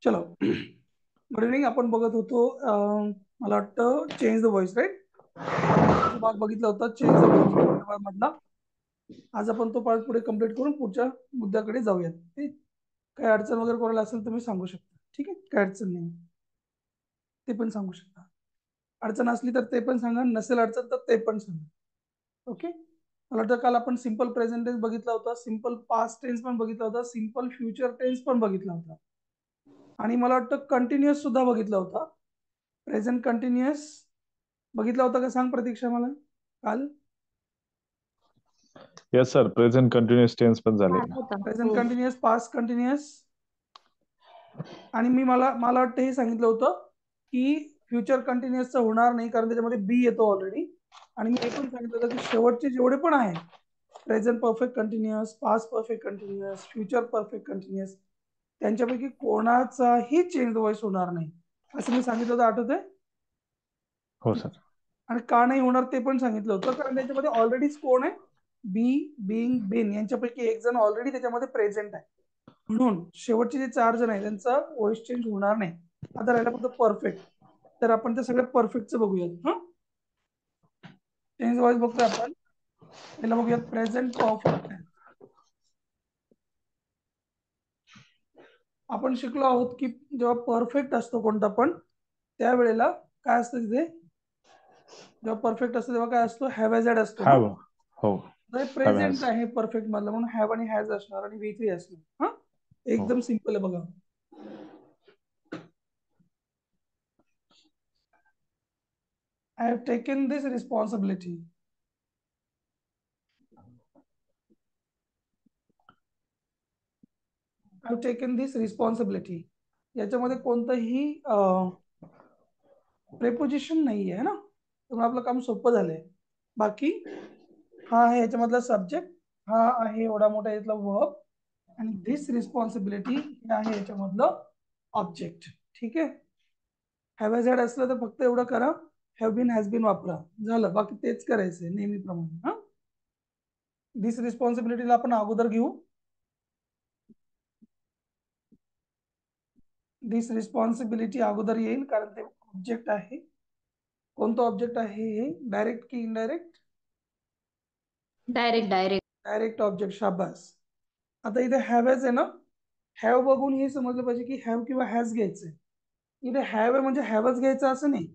चलो good evening. आपण बघत होतो मला वाटतं चेंज द व्हॉइस, राईट? भाग बघितला होता चेंज द व्हॉइस मधला. आज आपण तो पार्ट पुढे कंप्लीट करून पुढच्या मुद्द्याकडे जाऊयात. ठीक? काही अडचण वगैरे कोणाला असेल तर तुम्ही सांगू शकता. ठीक आहे, काय अडचण नाही, ते पण सांगू शकता. अडचण असली तर ते पण सांगा, नसेल अडचण तर ते पण सांगा. ओके. मला वाटतं काल आपण सिंपल प्रेझेंट टेन्स बघितला होता, सिंपल पास्ट टेन्स पण बघितला होता, सिंपल फ्युचर टेन्स पण बघितला होता, आणि मला वाटतं कंटिन्युअस सुद्धा बघितला होता. प्रेझेंट कंटिन्युअस बघितला होता का? सांग प्रतीक्षा मला काल. Yes sir, present continuous tense पण झाले. प्रेझेंट कंटिन्युअस, पास्ट कंटिन्युअस, आणि मला मला वाटतं हे सांगितलं होतं की फ्युचर कंटिन्युअसचं होणार नाही कारण त्याच्यामध्ये बी येतो ऑलरेडी. आणि मी हे पण सांगितलं होतं की शेवटचे जेवढे पण आहेत, present perfect continuous, past perfect continuous, future perfect continuous, त्यांच्यापैकी कोणाचाही चेंज व्हॉइस होणार नाही असं मी सांगितलं होतं, आठवतंय? हो सर. आणि का नाही होणार ते पण सांगितलं होतं, कारण त्याच्यामध्ये ऑलरेडीच कोण आहे, बी, बिंग, बिन यांच्यापैकी एक जण ऑलरेडी त्याच्यामध्ये प्रेझेंट आहे. म्हणून शेवटचे जे 4 जण आहेत त्यांचा व्हॉइस चेंज होणार नाही. आता राहिला फक्त परफेक्ट. तर आपण ते सगळे परफेक्टचं बघूयात. चेंज व्हॉइस बघतोय आपण. पहिला बघूयात प्रेझेंट परफेक्ट. आपण शिकलो आहोत की जेव्हा परफेक्ट असतो कोणता पण, त्यावेळेला काय असतं तिथे? जेव्हा परफेक्ट असतो तेव्हा काय असतो? हॅव हॅज हॅड असतो ना. हॅव. हो. Have present has. आहे परफेक्ट मधलं, म्हणून हॅव आणि हॅज असणार आणि व्ही थ्री असणार. हो. एकदम सिंपल आहे बघा. I have taken this responsibility. I have taken this responsibility. याच्यामध्ये कोणतंही प्रेपोजिशन नाही आहे ना, त्यामुळे आपलं काम सोपं झालंय. बाकी हा आहे याच्यामधला सब्जेक्ट, हा आहे एवढा मोठा यातला वर्ब, आणि दिस रिस्पॉन्सिबिलिटी हे आहे याच्यामधलं ऑब्जेक्ट. ठीक आहे. हॅव हॅज हॅड असलं तर फक्त एवढं करा, हॅव बीन हॅज बीन वापरा, झालं. बाकी तेच करायचंय नेहमीप्रमाणे. दिस रिस्पॉन्सिबिलिटीला आपण अगोदर घेऊ. दिस रिस्पॉन्सिबिलिटी अगोदर येईल कारण ते ऑब्जेक्ट आहे. कोणतं ऑब्जेक्ट आहे हे? डायरेक्ट की indirect? Direct direct direct object. शाबास. आता इथे हॅव हॅज आहे ना, हॅव बघून हे समजलं पाहिजे की हॅव किंवा हॅज घ्यायचंय. इथे हॅव आहे म्हणजे हॅवच घ्यायचं असं नाही.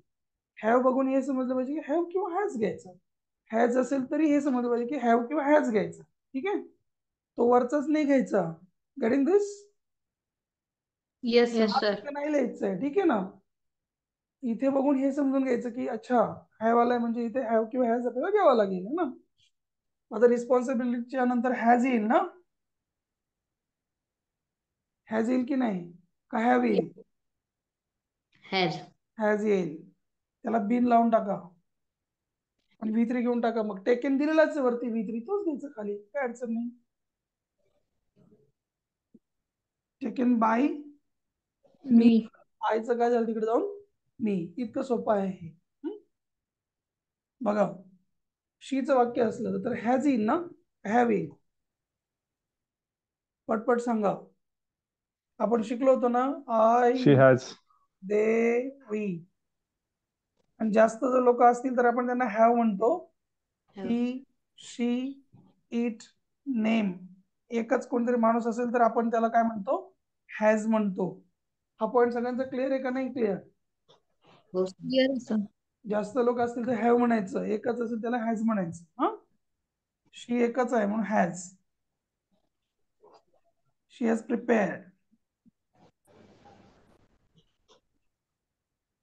हॅव बघून हे समजलं पाहिजे की हॅव किंवा हॅज घ्यायचं. हॅज असेल तरी हे समजलं पाहिजे की हॅव किंवा हॅज घ्यायचं. ठीक आहे, तो वरचाच नाही घ्यायचा. Getting this? Yes sir. नाही लिहायचंय. ठीक आहे ना. इथे बघून हे समजून घ्यायचं की अच्छा हॅव आलाय म्हणजे इथे हॅव किंवा हॅज आपल्याला घ्यावा लागेल ना. आता रिस्पॉन्सिबिलिटीच्या नंतर हॅज येईल ना. हॅज येईल की नाही, का हॅव येईल? हॅज. हॅज येईल. त्याला बिन लावून टाका आणि व्ही थ्री घेऊन टाका. मग टेकन दिलेलाच आहे वरती, व्ही थ्री तोच घ्यायचा खाली, काय अडचण नाही. टेकन बाय मी. मी. आयचं काय झालं तिकडे जाऊन? मी. इतकं सोपं आहे हे. बघा, शीचं वाक्य असलं तर हॅज येईल ना, हॅव येईल. पटपट सांगा. आपण शिकलो होतो ना, I, she has. They, we. आणि जास्त जर लोक असतील तर आपण त्यांना हॅव म्हणतो. ही, शी, इट, नेम. एकच कोणतरी माणूस असेल तर आपण त्याला काय म्हणतो? हॅज म्हणतो. हा पॉइंट सगळ्यांचा क्लिअर आहे का नाही क्लिअर? जास्त लोक असतील तर हॅव म्हणायचं, एकच असेल त्याला हॅज म्हणायचं. शी एकच आहे म्हणून has. She has prepared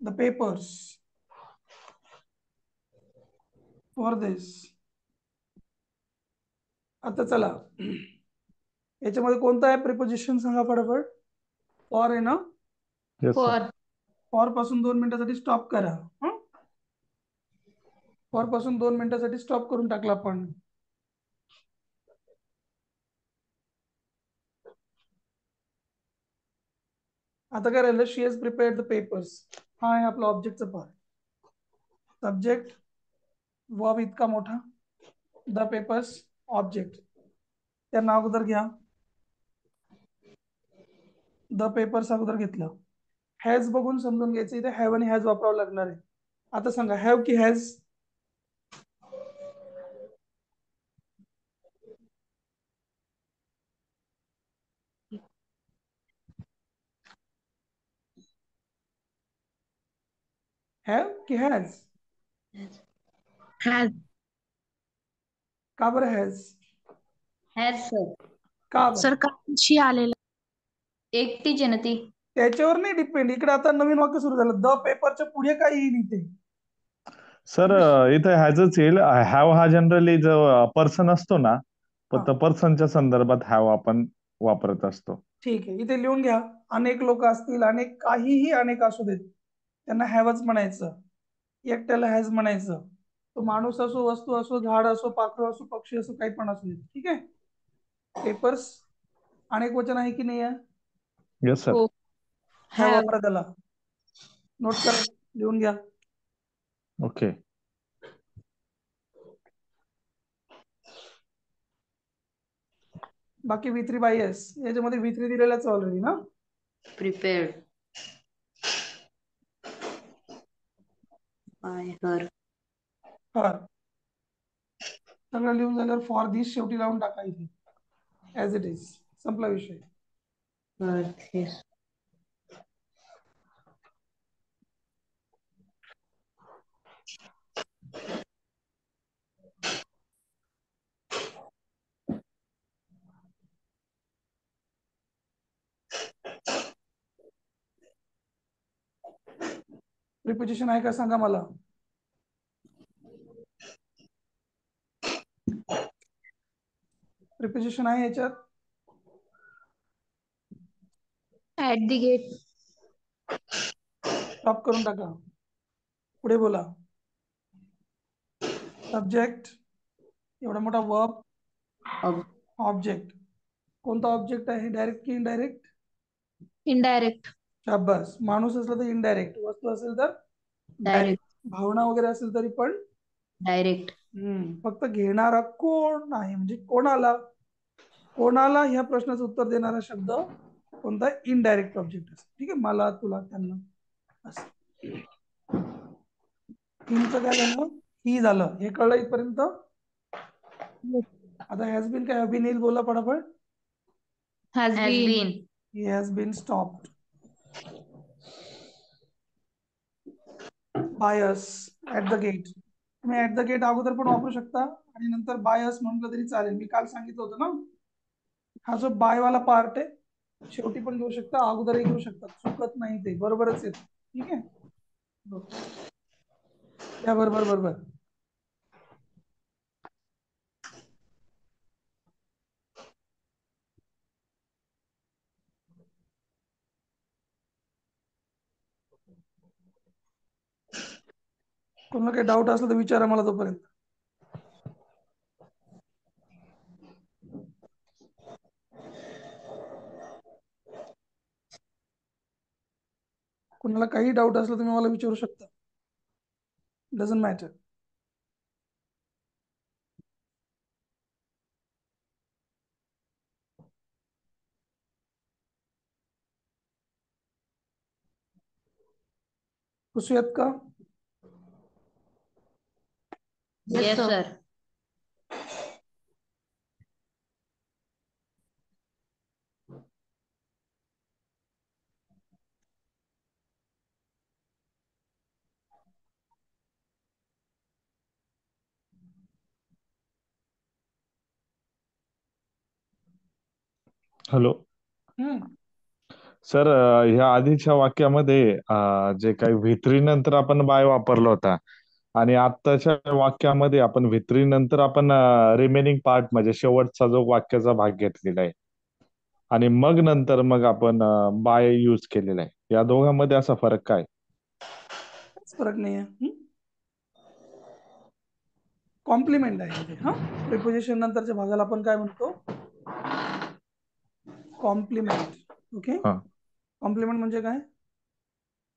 the papers for this. आता चला, याच्यामध्ये कोणतं आहे प्रिपोजिशन सांगा फटाफट. फॉर आहे ना. Yes sir. फॉर. फॉर पासून 2 मिनिटासाठी स्टॉप करा. फॉर पासून 2 मिनिटासाठी स्टॉप करून टाकला आपण. आता काय राहिलं? शी हॅज प्रिपेअर्ड द पेपर्स. हा आहे आपला ऑब्जेक्टचा पार्ट. सब्जेक्ट वर्ब इतका मोठा, द पेपर्स ऑब्जेक्ट. त्यांना अगोदर घ्या. द पेपर्स अगोदर घेतलं. हॅज बघून समजून घ्यायचं, इथे हॅव आणि हॅज वापरावं लागणार आहे. आता सांगा हॅव की हॅज? हॅव की हॅज? हॅज. का बरं हॅज? Has sir. का बरं? सर काशी आलेलं. एकटीच आहे ना ती. त्याच्यावर नाही डिपेंड. इकडे आता नवीन वाक्य सुरू झालं, द पेपरच्या पुढे काय येईल इथे? सर इथे हॅजच येईल. हॅव हा जनरली जो पर्सन असतो ना, हा. तर पर्सनच्या संदर्भात हॅव आपण वापरत असतो. ठीक आहे, इथे लिहून घ्या. अनेक लोक असतील, अनेक, काहीही अनेक असू देत, त्यांना हॅवच म्हणायचं. एकट्याला हॅज म्हणायचं. तो माणूस असो, वस्तू असो, झाड असो, पाखरू असो, पक्षी असो, काही पण असू देत. ठीक आहे. पेपर्स अनेक वचन आहे की नाही आहे? Yes sir. हो. Have have. वापरा त्याला. नोट करा, लिहून घ्या. ओके. बाकी V3 बाय एस, याच्यामध्ये V3 दिलेलाच ऑलरेडी ना. प्रिपेअर्ड बाय हर. सगळं लिहून झाल्यावर फॉर दिस शेवटी लावून टाका इथे, ऍज इट इज. संपला विषय. प्रिपोजिशन आहे का सांगा मला. प्रिपोजिशन आहे याच्यात? At the gate. स्टॉप करून टाका, पुढे बोला. सब्जेक्ट, एवढा मोठा वर्ब, ऑब्जेक्ट. कोणता ऑब्जेक्ट आहे, डायरेक्ट की इनडायरेक्ट? इनडायरेक्ट. शाबास. माणूस असला तर इनडायरेक्ट, वस्तू असेल तर डायरेक्ट, भावना वगैरे असेल तरी पण डायरेक्ट. फक्त घेणारा कोण आहे, म्हणजे कोणाला, कोणाला ह्या प्रश्नाचं उत्तर देणारा शब्द कोणता? इनडायरेक्ट ऑब्जेक्ट असेल. ठीक आहे. मला, तुला, त्यांना, असं. हिमचं काय झालं? ही झालं. हे कळलं इथपर्यंत? आता हॅज बीन काय, हॅव बीन येईल, बोला पटापट. Has has been. Been. He has been stopped by us at the gate. तुम्ही ऍट द गेट अगोदर पण वापरू शकता आणि नंतर बाय अस म्हटलं तरी चालेल. मी काल सांगितलं होतं ना, हा जो बाय वाला पार्ट आहे, शेवटी पण घेऊ शकता, अगोदरही घेऊ शकता, चुकत नाही, ते बरोबरच येत. ठीक आहे. या बरोबर बरोबर. कोणाला काही डाऊट असला तर विचारा मला तोपर्यंत. कोणाला काही डाऊट असला तुम्ही मला विचारू शकता. Doesn't matter. पुसूयात का? Yes sir. हॅलो सर, ह्या आधीच्या वाक्यामध्ये जे काही V3 नंतर आपण बाय वापरला होता आणि आत्ताच्या वाक्यामध्ये आपण V3 नंतर आपण रिमेनिंग पार्ट म्हणजे शेवटचा जो वाक्याचा भाग घेतलेला आहे आणि मग नंतर मग आपण बाय यूज केलेला आहे. या दोघांमध्ये असा फरक काय? फरक नाही आहे. कॉम्प्लिमेंट आहे इथे. हा, प्रिपोजिशन नंतरच्या भागाला आपण काय म्हणतो? कॉम्प्लिमेंट. ओके. हा. कॉम्प्लिमेंट म्हणजे काय?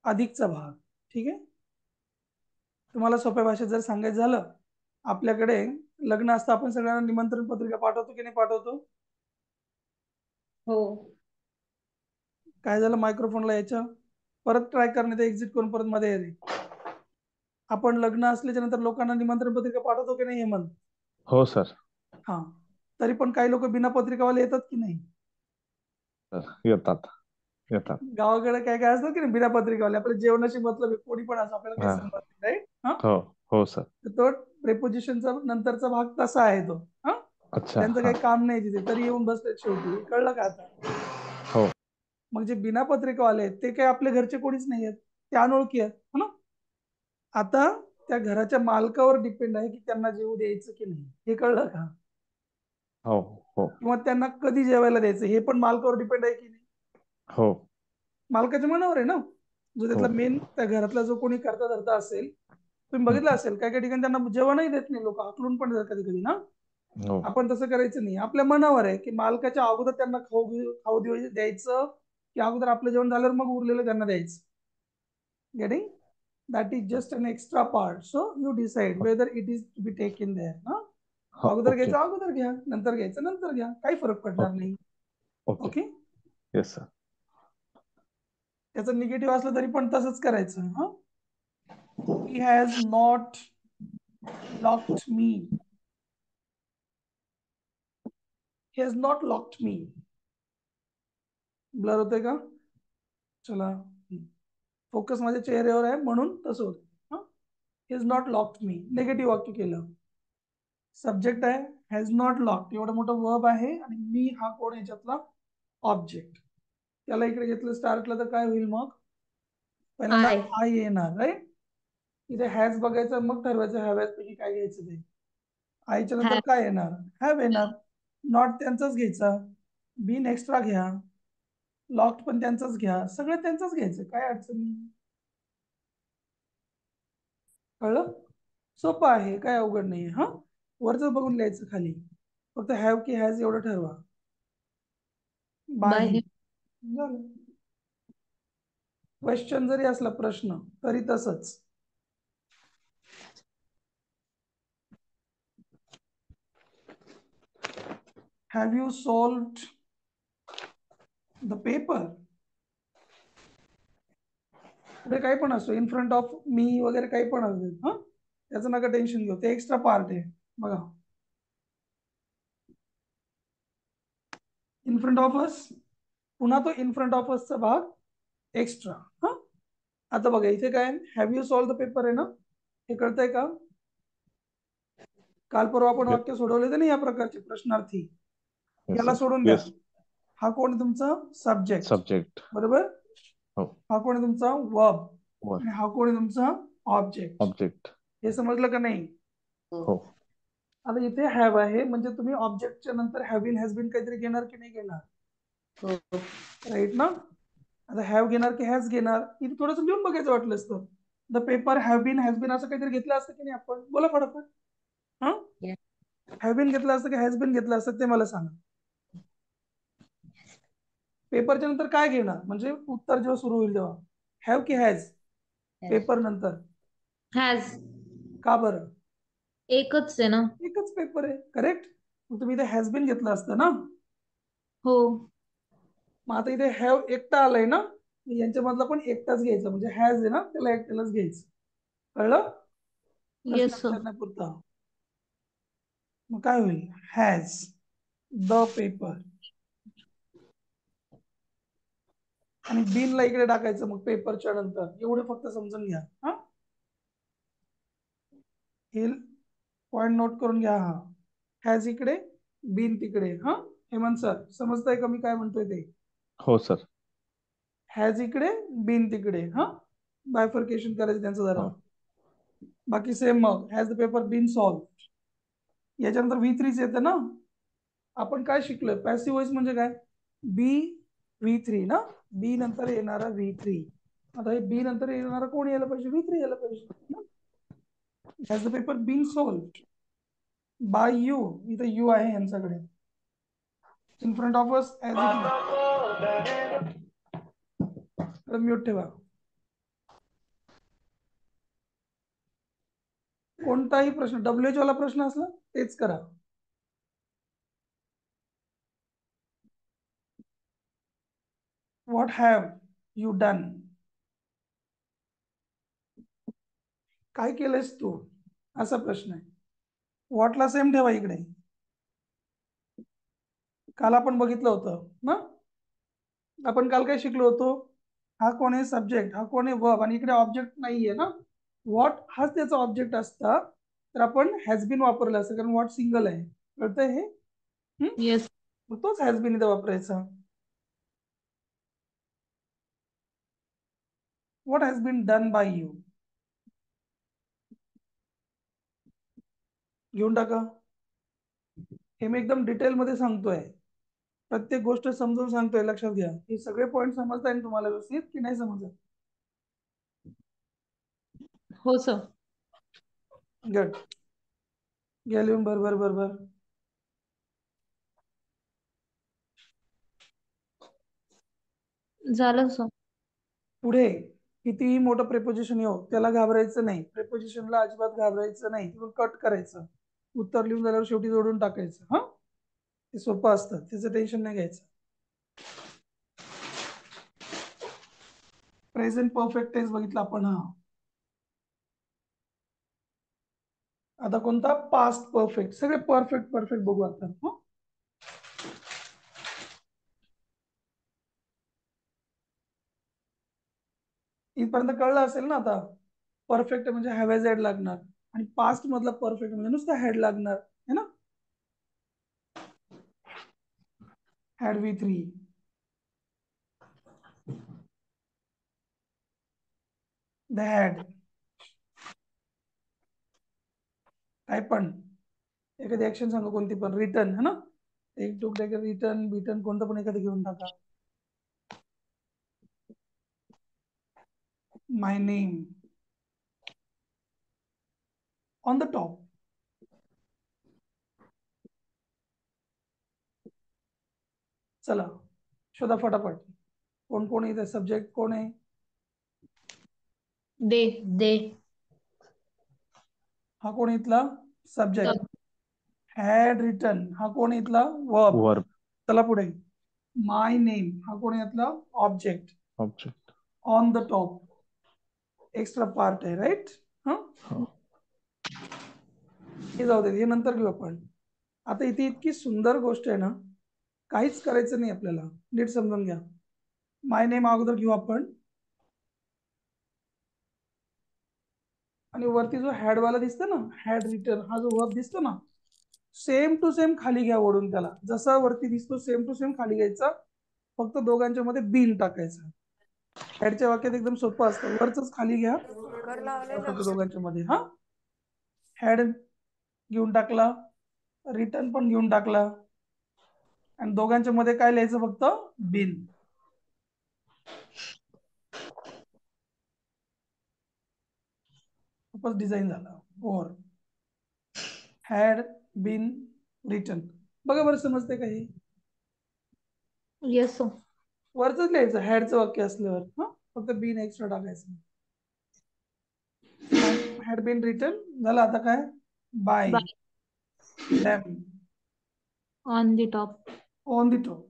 अधिकचा भाग. ठीक आहे. तुम्हाला सोप्या भाषेत जर सांगायचं झालं, आपल्याकडे लग्न असतं, आपण सगळ्यांना निमंत्रण पत्रिका पाठवतो की नाही पाठवतो? हो. काय झालं मायक्रोफोनला याच्या? परत ट्राय करण्यात एक्झिट करून परत मध्ये येते. आपण लग्न असल्याच्या नंतर लोकांना निमंत्रण पत्रिका पाठवतो की नाही हेमंत? हो सर. हा, तरी पण काही लोक बिना पत्रिकावाले येतात की नाही? येतात येतात. गावाकडे काय काय असतं की नाही बिना पत्रिकावाले, आपल्या जेवणाशी मतलब आहे, कोणी पण असं आपल्याला काही हा. संबंध नाही, राईट? हा, हो हो सर. तर तो प्रेपोजिशनचा नंतरचा भाग तसा आहे तो. हा, अच्छा. त्यांचं हा. काही काम नाही तिथे, तरी येऊन बसतात शेवटी. कळलं का आता? हो मग जे बिना पत्रिकावाले आहेत ते काही आपल्या घरचे कोणीच नाही आहेत, ते अनोळखी आहेत, है ना? आता त्या घराच्या मालकावर डिपेंड आहे की त्यांना जेवू द्यायचं की नाही, हे कळलं का? हो हो किंवा त्यांना कधी जेवायला द्यायचं हे पण मालकावर डिपेंड आहे की नाही? हो मालकाच्या मनावर आहे ना. जो हो. त्यातला मेन त्या घरातला जो कोणी करता धरता असेल, तुम्ही बघितलं असेल काही काही ठिकाणी त्यांना जेवणही देत नाही लोक, हाकलून पण देतात कधी कधी ना. हो आपण तसं करायचं नाही, आपल्या मनावर आहे की मालकाच्या अगोदर त्यांना खाऊ द्यायचं की अगोदर आपलं जेवण झाल्यावर मग उरलेलं त्यांना द्यायचं. Getting? That is just an extra part, so you decide whether it is to be taken there. ना, अगोदर ओके घ्यायचं अगोदर घ्या, नंतर घ्यायचं नंतर घ्या, काही फरक पडणार ओके नाही. ओके. Okay, yes sir. त्याचं निगेटिव्ह असलं तरी पण तसंच करायचं. हा, he has not locked me. he has not locked me. Blur होतंय का? चला, फोकस माझ्या चेहऱ्यावर आहे म्हणून तसं होतं. he has not locked me, negative वाक्य केलं. सब्जेक्ट आहे हॅज नॉट लॉक्ड, एवढं मोठं वर्ब आहे, आणि मी हा कोण याच्यातला ऑब्जेक्ट. त्याला इकडे घेतलं स्टार्टला तर काय होईल मग? पहिल्यांदा आय. आय येणार, राईट? इथे हॅज बघायचं मग ठरवायचं हॅव्हॅज पैकी काय घ्यायचं ते. आईच्या नंतर Have. काय येणार? हॅव येणार. नॉट त्यांचाच घ्यायचा, बीन एक्स्ट्रा घ्या, लॉक्ड पण त्यांचाच घ्या, सगळं त्यांचंच घ्यायचं, काय अडचण नाही. कळलं? सोपं आहे, काय अवघड नाही. हा, वरच बघून लिहायचं खाली, फक्त हॅव की हॅज एवढं ठरवा. By बाही him. झालं. क्वेश्चन जरी असला प्रश्न तरी तसंच. Have you solved the paper? पुढे काही पण असो, इन फ्रंट ऑफ मी वगैरे काही पण असेल, हा, त्याचं नका टेन्शन घेऊ, ते एक्स्ट्रा पार्ट आहे. बघा, इन फ्रंट ऑफ अस, पुन्हा तो इन फ्रंट ऑफ असचा भाग एक्स्ट्रा. हा, आता बघा इथे काय have you solve the paper आहे ना, हे कळतंय का? काल परवा आपण वाक्य सोडवले ना या प्रकारचे प्रश्नार्थी, याला सोडून द्या. येस. हा कोण तुमचा? Subject, subject. बरोबर? हो. हा कोण आहे तुमचा? वर्ब. वर. आणि हा कोण आहे तुमचा? ऑब्जेक्ट. ऑब्जेक्ट. हे समजलं का नाही? हो. आता इथे हॅव आहे म्हणजे तुम्ही ऑब्जेक्टच्या नंतर हॅव बीन हॅज बीन काहीतरी घेणार की नाही घेणार? हो. राईट ना? आता हॅव घेणार की हॅज घेणार? इथे थोडंसं लिहून बघायचं वाटलं असतं. The paper have been has been असं काहीतरी घेतलं असतं की नाही आपण? बोला फटाफट. हा, Yeah. हॅव बीन घेतलं असतं की हॅज बीन घेतलं असतं ते मला सांगा. पेपरच्या नंतर काय घेणार म्हणजे उत्तर जेव्हा सुरू होईल तेव्हा? हॅव की हॅज? पेपर नंतर Has. का बरं? एकच आहे ना. एकच पेपर आहे, करेक्ट. मग तुम्ही इथे हॅज बीन घेतलं असतं ना. हो. मग आता इथे हॅव एकटा आलाय ना, यांच्या मधला पण एकटाच घ्यायचा, म्हणजे हॅज आहे ना त्याला एकट्यालाच घ्यायचं. कळलं? प्रश्न Yes sir. विचारण्यापुरता. मग काय होईल? हॅज द पेपर, आणि बीनला इकडे टाकायचं मग पेपरच्या नंतर. एवढे फक्त समजून घ्या. हा, हे पॉइंट नोट करून घ्या. हा, हॅज इकडे, बीन तिकडे. हा, हेमंत सर समजतंय का मी काय म्हणतोय ते? हो सर. हॅज इकडे, बीन तिकडे. हा, बायफर्केशन करायचं त्यांचं जरा. हो. बाकी सेम. मग has the paper been solve, याच्यानंतर V3 येतं ना. आपण काय शिकलोय? पॅसिव्ह वॉइस म्हणजे काय? बी V3 ना, बी नंतर येणारा V3. आता हे बी नंतर येणारा कोण यायला पाहिजे? V3 यायला पाहिजे. Has the paper been solved by you, इथं यू आहे यांच्याकडे. In front of us as it is. Mute ठेवा. कोणताही प्रश्न WH वाला प्रश्न असला तेच करा. What have you done? काय केलंस तू, असा प्रश्न आहे. व्हॉटला सेम ठेवा इकडे. काल आपण बघितलं होतं ना, आपण काल काय शिकलो होतो, हा कोण आहे सब्जेक्ट, हा कोण आहे वर्ब, आणि इकडे ऑब्जेक्ट नाहीये ना. व्हॉट हाच त्याचा ऑब्जेक्ट असता, तर आपण हॅज बीन वापरलं असतं, कारण व्हॉट सिंगल आहे. कळतंय हे? येस. मग तोच हॅज बीन इथं वापरायचा. What has been done by you. घेऊन टाका. हे मी एकदम डिटेल मध्ये सांगतोय, प्रत्येक गोष्ट समजून सांगतोय. लक्षात घ्या, हे सगळे पॉईंट समजताय ना तुम्हाला व्यवस्थित की नाही समजत? हो सर. गुड. घ्या लिहून बरोबर बरोबर. झालं सर. पुढे कितीही मोठं प्रेपोजिशन येऊ, त्याला घाबरायचं नाही. प्रेपोजिशनला अजिबात घाबरायचं नाही, तिथून कट करायचं. उत्तर लिहून झाल्यावर शेवटी जोडून टाकायचं. हा, ते सोपं असतं, त्याचं टेन्शन नाही घ्यायचं. प्रेझेंट परफेक्ट टेन्स बघितलं आपण. हा, आता कोणता? Past perfect. सगळे परफेक्ट परफेक्ट बघू आता. हा, इथपर्यंत कळलं असेल ना आता. परफेक्ट म्हणजे हॅव हॅड लागणार, आणि पास्ट मधला परफेक्ट म्हणजे नुसतं हॅड लागणार है ना. Had we 3, they had. काय पण एखादी ऍक्शन सांगा, कोणती पण. रिटर्न है ना, एक टूक रिटर्न बिटर्न कोणतं पण एखादं घेऊन टाका. माय नेम ऑन द टॉप. चला शोधा फटाफट. कोण कोण इथे सब्जेक्ट कोण आहे? दे. दे. हा कोण इथला सब्जेक्ट? हॅड रिटर्न हा कोण इथला वर्ब. वर्ब. चला पुढे. माय नेम हा कोण यातला object. Object. On the top extra part आहे, राईट. हे जाऊ दे, हे नंतर घेऊ आपण. आता इथे इतकी सुंदर गोष्ट आहे ना, काहीच करायचं नाही आपल्याला. नीट समजून घ्या. माय नेम अगोदर घेऊ आपण, आणि वरती जो हॅड वाला दिसतो ना, हॅड रिटर्न हा जो वर्ब दिसतो ना, सेम टू सेम खाली घ्या ओढून. त्याला जसा वरती दिसतो सेम टू सेम खाली घ्यायचा, फक्त दोघांच्या मध्ये बीन टाकायचं. हॅडच्या वाक्यात एकदम सोपं असतं, वरच खाली घ्या फक्त दोघांच्या मध्ये. हा, हॅड घेऊन टाकला, रिटर्न पण घेऊन टाकला, आणि दोघांच्या मध्ये काय लिहायचं? फक्त बिन. खूपच डिझाईन झाला. और हॅड बिन रिटर्न. बघा बरं, समजते का हे? Yes sir. वरच लिहायचं हॅडचं वाक्य असल्यावर. हा, फक्त बिन एक्स्ट्रा टाकायचं. हॅड बिन रिटर्न झालं. आता काय? By them on the top. on the top.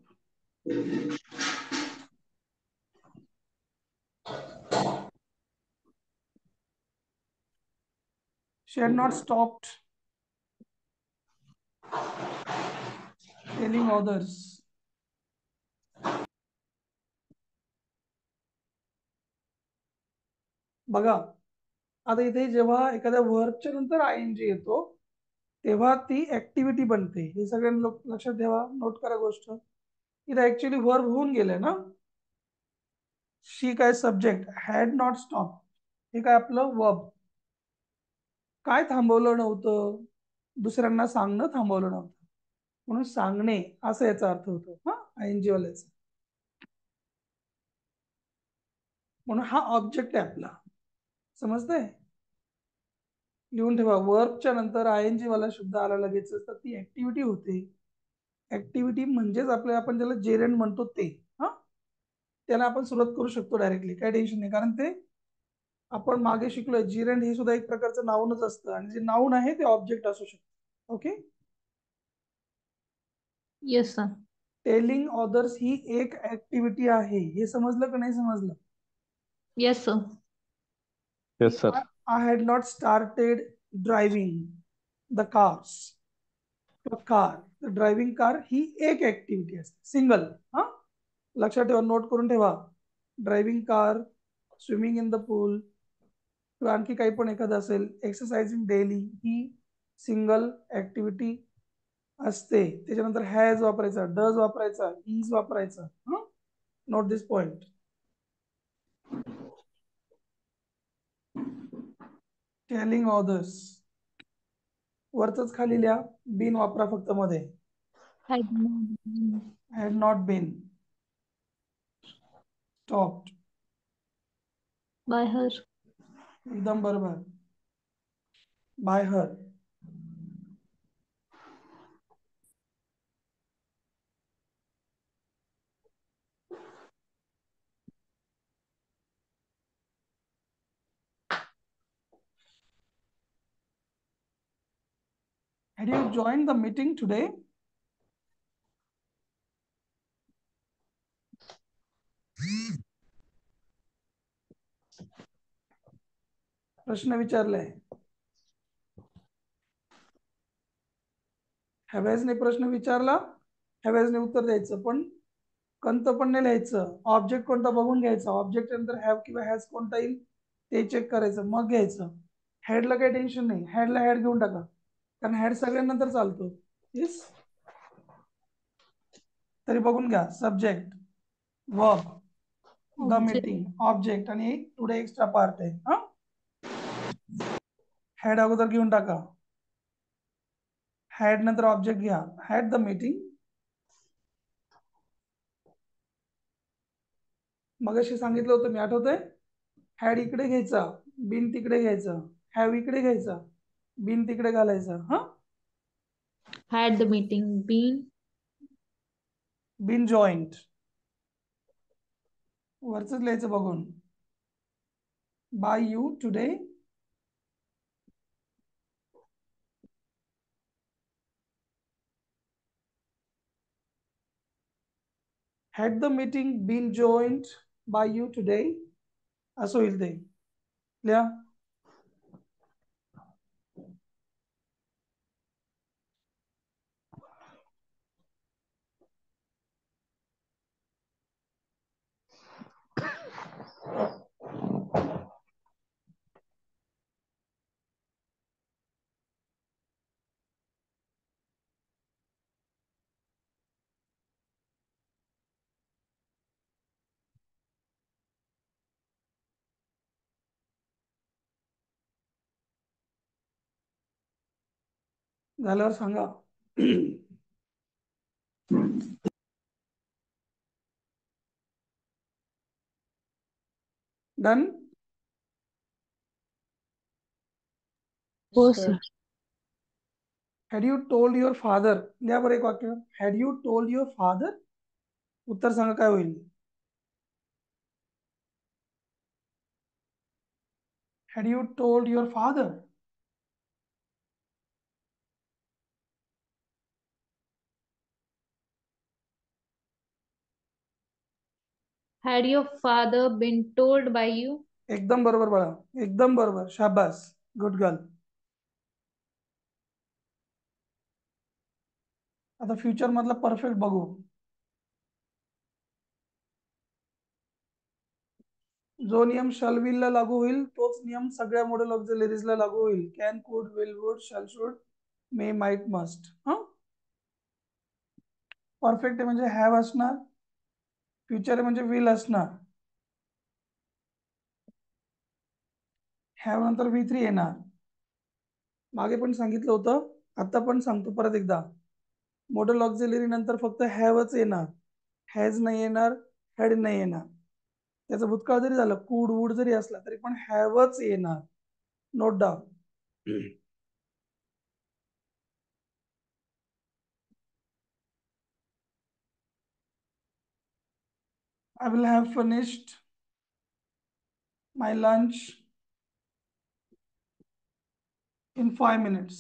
She had not stopped telling others. बघा, आता इथे जेव्हा एखाद्या वर्बच्या नंतर आय येतो, तेव्हा ती ऍक्टिव्हिटी बनते. हे सगळ्यांना लक्षात ठेवा, नोट करा गोष्ट. इथे ऍक्च्युअली वर्ब होऊन गेलंय ना. शी काय सब्जेक्ट, हॅड नॉट स्टॉप हे काय आपलं वर्ब. काय थांबवलं नव्हतं? दुसऱ्यांना सांगणं थांबवलं नव्हतं, म्हणून सांगणे असा याचा अर्थ होतो. हा, आयएनजी वाल्याचा. म्हणून हा ऑब्जेक्ट आहे आपला. समजतंय? लिहून ठेवा. वर्बच्या नंतर आयएनजी वाला शब्द आला लगेच तर ती ऍक्टिव्हिटी होते. ऍक्टिव्हिटी म्हणजेच आपल्या, आपण ज्याला जेरेंड म्हणतो ते. हा, त्याला आपण सुरुवात करू शकतो डायरेक्टली, काय टेन्शन नाही. कारण ते आपण मागे शिकलोय, जिरेंड हे सुद्धा एक प्रकारचं नाऊनच असतं, आणि जे नाऊन आहे ते ऑब्जेक्ट असू शकतं. Okay. Yes sir. Telling others ही एक ऍक्टिव्हिटी आहे, हे समजलं का नाही समजलं? Yes, sir. Yes sir. I had not started driving the cars. Driving car ही एक ऍक्टिव्हिटी असते, सिंगल. हा, लक्षात ठेवा, नोट करून ठेवा. Driving car, swimming in the pool किंवा आणखी काही पण एखादं असेल, एक्सरसाइजिंग डेली, ही सिंगल ऍक्टिव्हिटी असते. त्याच्यानंतर हॅज वापरायचा, डज वापरायचा, इज वापरायचा. Note this point. Telling others वरच खाली लिहा, बीन वापरा फक्त मध्ये. Had not been had not been stopped. by her. एकदम बरोबर. by her. Had you joined the meeting today? प्रश्न विचारलाय. हॅवेजने प्रश्न विचारला, हॅवेजने उत्तर द्यायचं, पण कंत पण नाही लिहायचं. ऑब्जेक्ट कोणता बघून घ्यायचा, ऑब्जेक्ट नंतर हॅव किंवा हॅज कोणता येईल ते चेक करायचं, मग घ्यायचं. हॅडला काही टेन्शन नाही, हॅडला हॅड घेऊन टाका, कारण हॅड सगळ्यांनंतर चालतो. येस, तरी बघून घ्या. Subject, verb, the Object. Meeting, object आणि टुडे एक्स्ट्रा पार्ट आहे. हा, हॅड अगोदर घेऊन टाका, हॅड नंतर ऑब्जेक्ट घ्या. हॅड द मीटिंग, मगाशी सांगितलं होतं मी, आठवतंय? हॅड इकडे घ्यायचा, बिन तिकडे घ्यायचा, हॅव इकडे घ्यायचा, बिन तिकडे घालायचा. हा, Had the meeting been been joint वरच लिहायचं बघून. By you today, had the meeting been joined by you today, असं होईल ते. लिहा. झाल्यावर सांगा. डन. हो Sir. sir. Had you told your father, लिहा बरं एक वाक्य. Had you told your father, उत्तर सांगा काय होईल. Had you told your father, Had your father been told by you? एकदम बरोबर बाळा, एकदम बरोबर, शाबास, गुड गर्ल. आता फ्युचर मधला परफेक्ट बघू. जो नियम शल विल ला लागू होईल तोच नियम सगळ्या मॉडेल ऑक्झिलरीज ला लागू होईल. कॅन, कुड, will, would, shall, should, may, might, must. Perfect म्हणजे हॅव असणार, फ्युचर म्हणजे विल असणार, हॅव नंतर V3 येणार. मागे पण सांगितलं होतं, आता पण सांगतो परत एकदा. मॉडेल ऑक्झिलरी नंतर फक्त हॅवच येणार, हॅज नाही येणार, हॅड नाही येणार. त्याचा भूतकाळ जरी झालं, कुड, वुड जरी असला तरी पण हॅवच येणार. Note down. I will have finished my lunch in 5 minutes.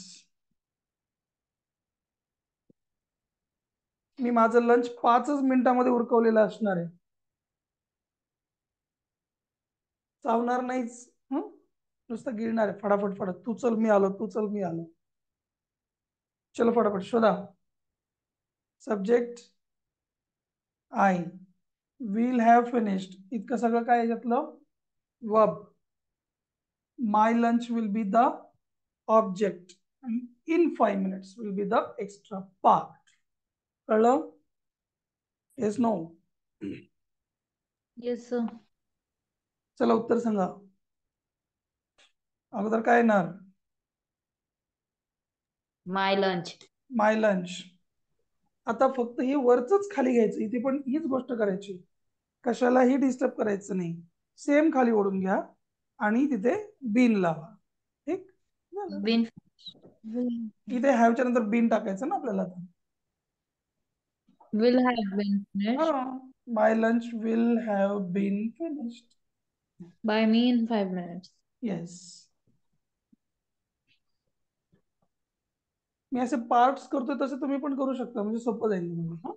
मी माझं लंच 5च मिनिटामध्ये उरकवलेलं असणार आहे. चावणार नाहीच. नुसतं गिळणार आहे फटाफट फटाफट. तू चल मी आलो, तू चल मी आलो. चलो फटाफट शोधा. Subject I, will have finished, इतकं सगळं काय याच्यातलं verb. My lunch will be the object, in 5 minutes will be the extra part. कळलं? Yes no? Yes, sir. चला उत्तर सांगा. अगोदर काय येणार? My lunch. My lunch. आता फक्त हे वरच खाली घ्यायचं, इथे पण हीच गोष्ट करायची, कशालाही डिस्टर्ब करायचं नाही. सेम खाली ओढून घ्या आणि तिथे बिन लावा. ठीक झालं. बिन. इथे हॅवच्या नंतर बिन टाकायचं ना आपल्याला आता. Will have been finished my lunch will have been finished. by me in 5 minutes. Yes. मी असे पार्ट्स करतोय तसे तुम्ही पण करू शकता, म्हणजे सोपं जाईल तुम्हाला.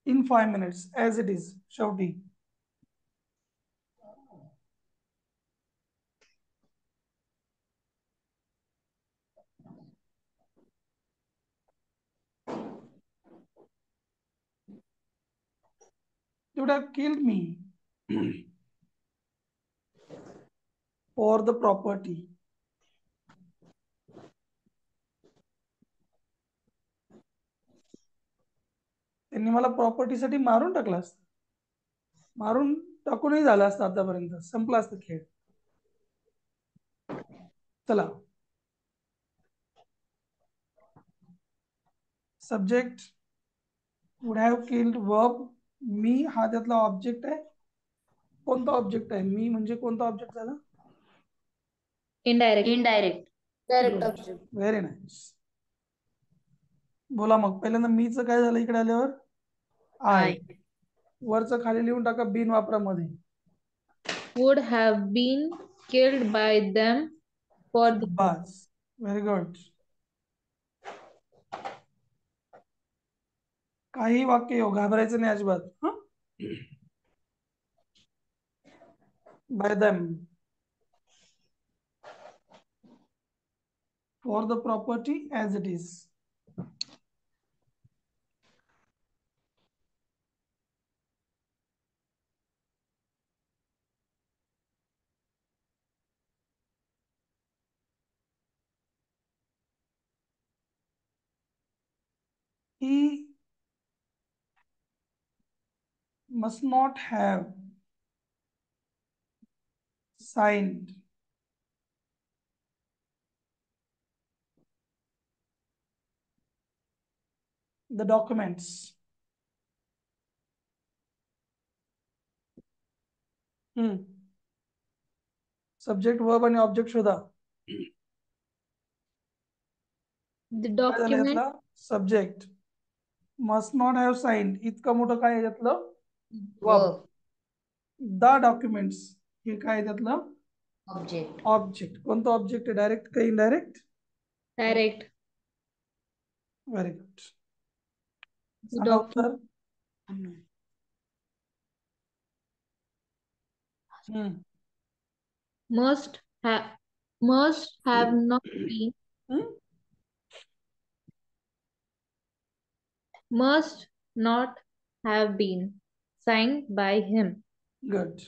In 5 minutes as it is शेवटी. You would have killed me for the property. त्यांनी मला प्रॉपर्टीसाठी मारून टाकलं असतं. मारून टाकूनही झालं असतं, आतापर्यंत संपला असतं खेळ. चला, subject would have killed, verb मी हा त्यातला ऑब्जेक्ट आहे. कोणता ऑब्जेक्ट आहे? मी म्हणजे कोणता ऑब्जेक्ट झाला? Indirect. Indirect. Direct object. Very nice. बोला मग, पहिल्यांदा मीच काय झालं इकडे आल्यावर? आय. वरचं खाली लिहून टाका, बिन वापरा मध्ये. Would have been killed by them for the bus, very good. काही वाक्य येऊ, घाबरायचं नाही अजिबात. Bye them for the property as it is. He must not have signed the documents. Subject verb आणि ऑब्जेक्ट शोधा. The काय झालं document. यातला? Subject must not have signed, इतकं मोठं काय आहे यातलं? वर्ब. द डॉक्युमेंट्स हे काय आहे त्यातलं? ऑब्जेक्ट. ऑब्जेक्ट. कोणतं ऑब्जेक्ट आहे? डायरेक्ट का indirect? Direct. Very good. The सांगा document उत्तर. must have not been must not have been signed by him. Good.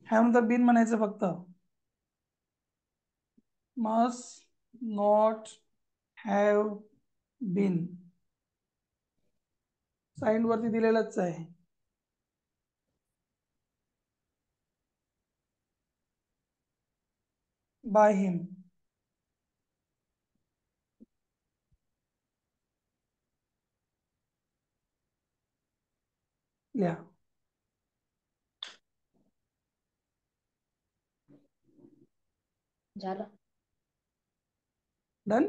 Have नंतर बिन म्हणायचं फक्त. Must not have been signed वरती दिलेलंच आहे. By him. लिहा. झालं. डन.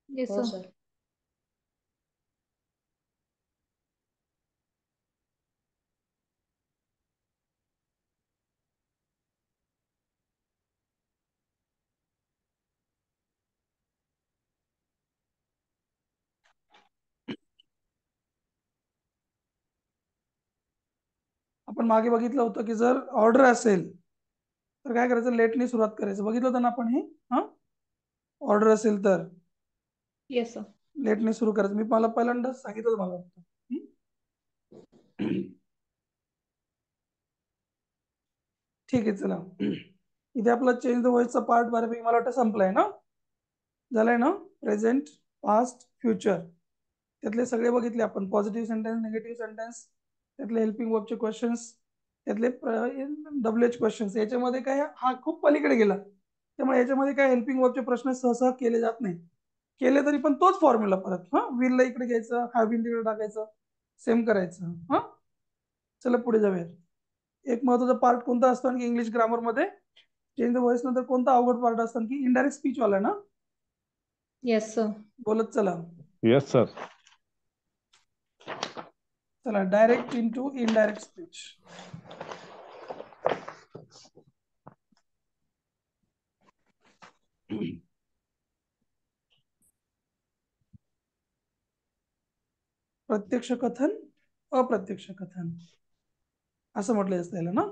Yes, हो sir. सर. आपण मागे बघितलं होतं की जर ऑर्डर असेल तर काय करायचं, लेटने सुरुवात करायचं. बघितलं होतं ना आपण हे. ऑर्डर असेल तर Yes, sir. लेटने सुरू करायचं. मी मला पहिल्यांदाच सांगितलं मला वाटतं. ठीक आहे, चला. इथे आपला चेंज द व्हॉइसचा पार्ट बऱ्यापैकी मला वाटतं संपलाय ना. झालंय ना. प्रेझेंट, पास्ट, फ्युचर त्यातले सगळे बघितले आपण. पॉझिटिव्ह सेंटेन्स, निगेटिव्ह सेंटेन्स, त्यातले हेल्पिंग वर्बचे क्वेश्चन्स, त्यातले WH क्वेश्चन्स. याच्यामध्ये काय हा खूप पलीकडे गेला, त्यामुळे याच्यामध्ये काय हेल्पिंग वर्बचे प्रश्न सहसा केले जात नाही. केले तरी पण तोच फॉर्म्युला परत. विलला इकडे घ्यायचं, हॅव बीन तिकडे टाकायचं, सेम करायचं. चला पुढे जाऊया. एक महत्वाचा पार्ट कोणता असतो की इंग्लिश ग्रामर मध्ये चेंज द व्हॉइस नंतर कोणता अवघड पार्ट असतो की इनडायरेक्ट स्पीच वाला ना. Yes, sir. बोलत चला. Yes sir. चला, डायरेक्ट इंटू इनडायरेक्ट स्पीच. प्रत्यक्ष कथन, अप्रत्यक्ष कथन असं म्हटलं जातं याला ना.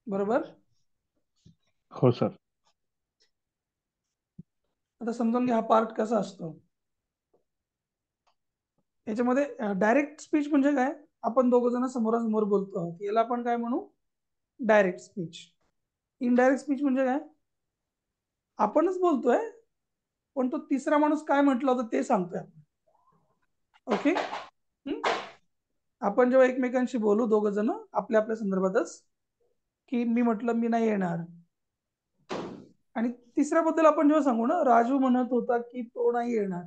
बरोबर. हो सर. आता समजून घ्या हा पार्ट कसा असतो. याच्यामध्ये डायरेक्ट स्पीच म्हणजे काय, आपण दोघ जण समोरासमोर बोलतो आहोत, याला आपण काय म्हणू, डायरेक्ट स्पीच. इनडायरेक्ट स्पीच म्हणजे काय, आपणच बोलतोय पण तो तिसरा माणूस काय म्हटलं होतं ते सांगतोय आपण. ओके. आपण जेव्हा एकमेकांशी बोलू दोघ जण आपल्या आपल्या संदर्भातच, की मी म्हटलं मी नाही येणार, आणि तिसऱ्याबद्दल आपण जेव्हा सांगू ना, राजू म्हणत होता की तो नाही येणार,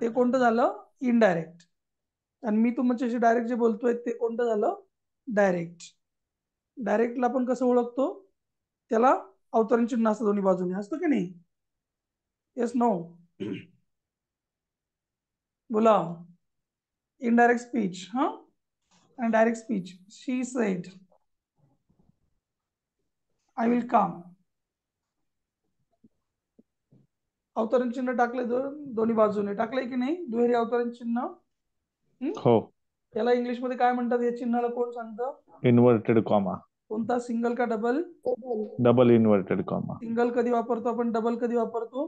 ते कोणतं झालं, इनडायरेक्ट. आणि मी तुमच्याशी डायरेक्ट जे बोलतोय ते कोणतं झालं, डायरेक्ट. डायरेक्टला आपण कसं ओळखतो, त्याला अवतरण चिन्ह असतं दोन्ही बाजूने, असतं की नाही. Yes, no. बोला. इनडायरेक्ट स्पीच आणि direct speech. She said I will come. अवतरण चिन्ह टाकले दोन्ही बाजूने, टाकलंय की नाही, दुहेरी अवतरण चिन्ह. हो. याला इंग्लिश मध्ये काय म्हणतात, या चिन्हाला कोण सांगतं, इन्व्हर्टेड कॉमा. कोणता, सिंगल का double. Double inverted comma. Single कधी वापरतो आपण, डबल कधी वापरतो.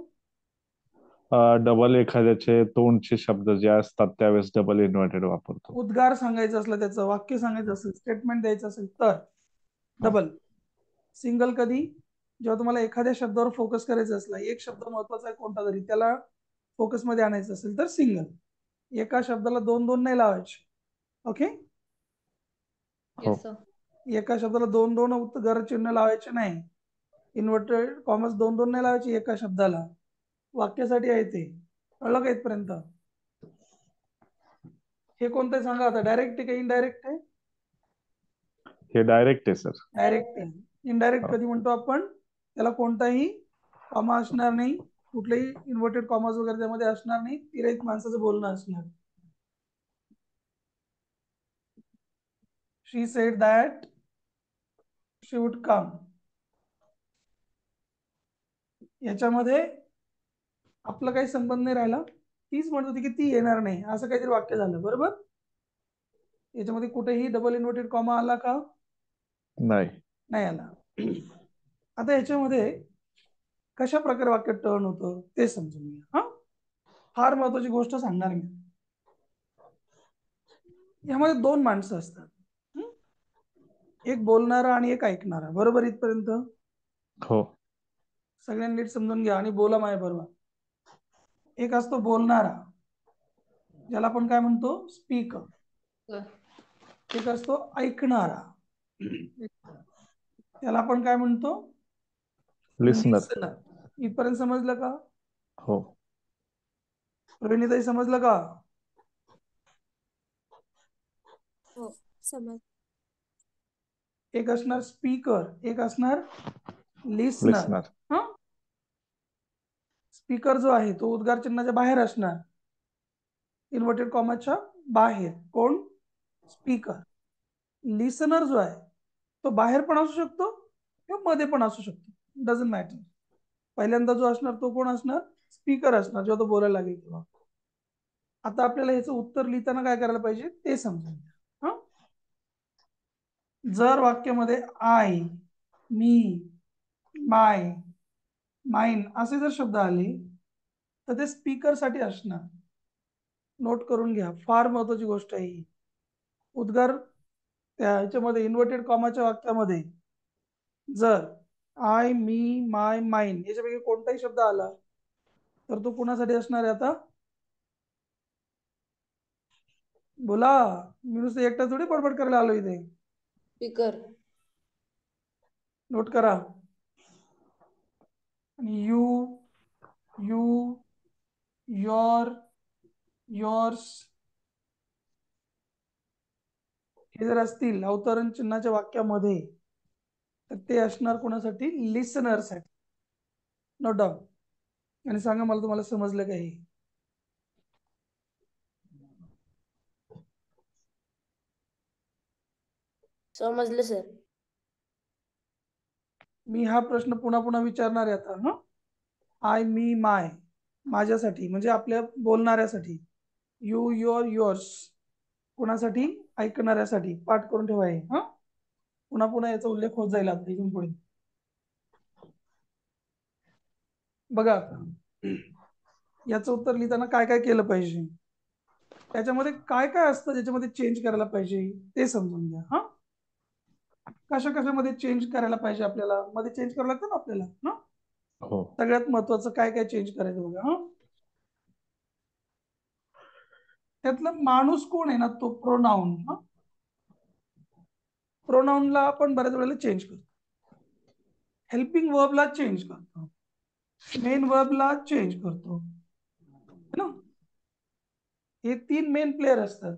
डबल एखाद्याचे तोंडचे शब्द जे असतात त्यावेळेस डबल इन्व्हर्टेड वापरतो. उद्गार सांगायचं असलं, त्याचं वाक्य सांगायचं असेल, स्टेटमेंट द्यायचं असेल तर डबल. सिंगल कधी, जेव्हा तुम्हाला एखाद्या शब्दावर फोकस करायचं असला, एक शब्द महत्वाचा आहे कोणता तरी, त्याला फोकस मध्ये आणायचं असेल तर सिंगल. एका शब्दाला दोन दोन नाही लावायचे. ओके. Yes, sir. एका शब्दाला दोन दोन उद्गार चिन्ह लावायचे नाही. इन्व्हर्टेड कॉमर्स दोन दोन नाही लावायचे एका शब्दाला, वाक्यासाठी आहे ते. कळलं का इथपर्यंत. हे कोणतं सांगा आता, डायरेक्ट आहे का इनडायरेक्ट आहे. हे डायरेक्ट आहे सर. डायरेक्ट आहे. इनडायरेक्ट कधी म्हणतो आपण, त्याला कोणताही कॉमा असणार नाही, कुठलेही इन्व्हर्टेड कॉमर्स वगैरे त्यामध्ये असणार नाही, तिरहित माणसाचं बोलणं असणार. She said that she would come. याच्यामध्ये आपला काही संबंध नाही राहिला, तीच म्हणत होती की ती येणार नाही, असं काहीतरी वाक्य झालं. बरोबर. याच्यामध्ये कुठेही डबल इन्व्हर्टेड कॉमा आला का, नाही आला. आता याच्यामध्ये कशा प्रकारे वाक्य टर्न होतं ते समजून घ्या. फार महत्वाची गोष्ट सांगणार मी. यामध्ये दोन माणसं असतात, एक बोलणारा आणि एक ऐकणारा. बरोबर इथपर्यंत. हो. सगळ्यांनी नीट समजून घ्या आणि बोला माझ्या बरोबर. एक असतो बोलणारा, ज्याला आपण काय म्हणतो, स्पीकर. एक असतो ऐकणारा, त्याला आपण काय म्हणतो, लिसनर. इथपर्यंत समजलं का. हो. प्रवीणीताई समजलं का. हो, समज. एक असणार स्पीकर, एक असणार लिसनर. स्पीकर जो आहे तो उद्गार चिन्हाच्या बाहेर असणार, इन्व्हर्टेड कॉमाच्या बाहेर. कोण, स्पीकर. लिसनर जो आहे तो बाहेर पण असू शकतो किंवा मध्ये पण असू शकतो, डझंट मॅटर. पहिल्यांदा जो असणार तो कोण असणार, स्पीकर असणार, जेव्हा तो बोलायला लागेल तेव्हा. आता आपल्याला ह्याचं उत्तर लिहिताना काय करायला पाहिजे ते समजून घ्या. जर वाक्यामध्ये आय, मी, माय, माइन असे जर शब्द आले तर ते स्पीकर साठी असणार. नोट करून घ्या, फार महत्वाची गोष्ट आहे ही. उद्गार ह्याच्यामध्ये इन्व्हर्टेड कॉमाच्या वाक्यामध्ये जर आय, मी, माय, माइन याच्यापैकी कोणताही शब्द आला तर तो कुणासाठी असणार आहे? आता बोला, मी नुसतं एकटा थोडी बडबड करायला आलो इथे. स्पीकर. नोट करा. आणि यू, यू, योर, योर्स हे जर असतील अवतरण चिन्हाच्या वाक्यामध्ये तर ते असणार कोणासाठी? लिसनर साठी. नोट डाऊन आणि सांगा मला तुम्हाला समजलं का हे? समजलं सर. मी हा प्रश्न पुन्हा पुन्हा विचारणार आहे आता. आय, मी, माय माझ्यासाठी म्हणजे आपल्या बोलणाऱ्यासाठी. यू, युअर, युअर्स कोणासाठी? ऐकणाऱ्यासाठी. पाठ करून ठेवा हे. पुन्हा पुन्हा याचा उल्लेख होत जाईल आता इथून पुढे. बघा आता याचं उत्तर लिहिताना काय काय केलं पाहिजे, त्याच्यामध्ये काय काय असतं ज्याच्यामध्ये चेंज करायला पाहिजे ते समजून घ्या. कशा कशामध्ये चेंज करायला पाहिजे आपल्याला? मध्ये चेंज करावं लागतं ना आपल्याला. हो. सगळ्यात महत्वाचं काय काय चेंज करायचं बघा. त्यातलं माणूस कोण आहे ना तो प्रोनाउन. प्रोनाउनला आपण बऱ्याच वेळेला चेंज करतो. हेल्पिंग वर्बला चेंज करतो. मेन वर्बला चेंज करतो है ना. हे 3 मेन प्लेयर असतात.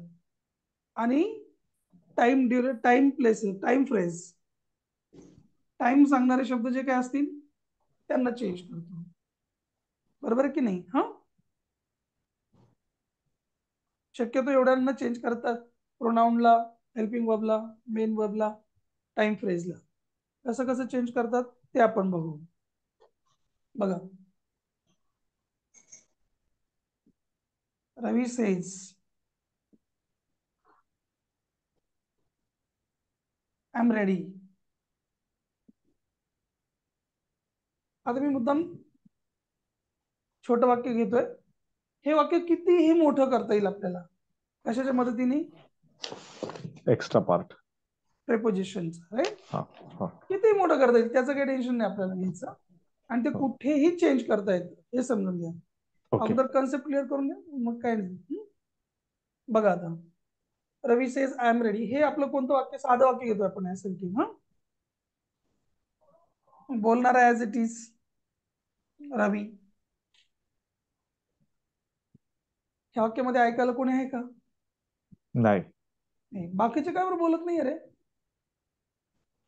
आणि time place, time phrase, time सांगणारे शब्द जे काय असतील त्यांना चेंज करतो. बरोबर आहे की नाही? शक्यतो एवढ्यांना चेंज करतात. प्रोनाउनला, हेल्पिंग वर्बला, मेन वर्बला, टाइम फ्रेजला. कसं कसं चेंज करतात ते आपण बघू. बघा, रवी सेज आय एम रेडी. आता मी मुद्दाम छोटं वाक्य घेतोय. हे वाक्य कितीही मोठं करता येईल आपल्याला कशाच्या मदतीने? एक्स्ट्रा पार्ट, प्रेपोजिशनचं. राईट. हा. कितीही मोठं करता येईल, त्याचं काही टेन्शन नाही आपल्याला घ्यायचं. आणि ते कुठेही चेंज करता येतं हे समजून घ्या. अगोदर कन्सेप्ट क्लिअर करून घ्या, मग काय नाही. बघा आता, रवी सेज आय एम रेडी हे आपलं कोणतं वाक्य? साधं वाक्य घेतो आपण यासाठी. बोलणारा ऍज इट इज रवी. ह्या वाक्यामध्ये ऐकायला कोणी आहे का? नाही. बाकीचे काय बरं बोलत नाही रे?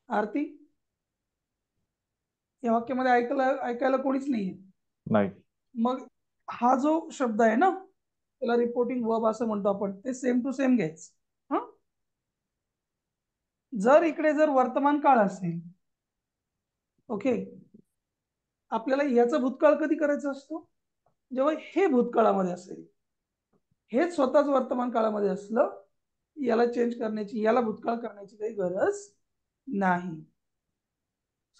आरती, या वाक्यामध्ये ऐकायला कोणीच नाहीये. नाही. मग हा जो शब्द आहे ना त्याला रिपोर्टिंग वर्ब असं म्हणतो आपण. ते सेम टू सेम घ्यायचं. जर इकडे जर वर्तमान काळ असेल, ओके, आपल्याला याचा भूतकाळ कधी करायचा असतो? जेव्हा हे भूतकाळामध्ये असेल. हे स्वतःच वर्तमान काळामध्ये असलं याला चेंज करण्याची, याला भूतकाळ करण्याची काही गरज नाही.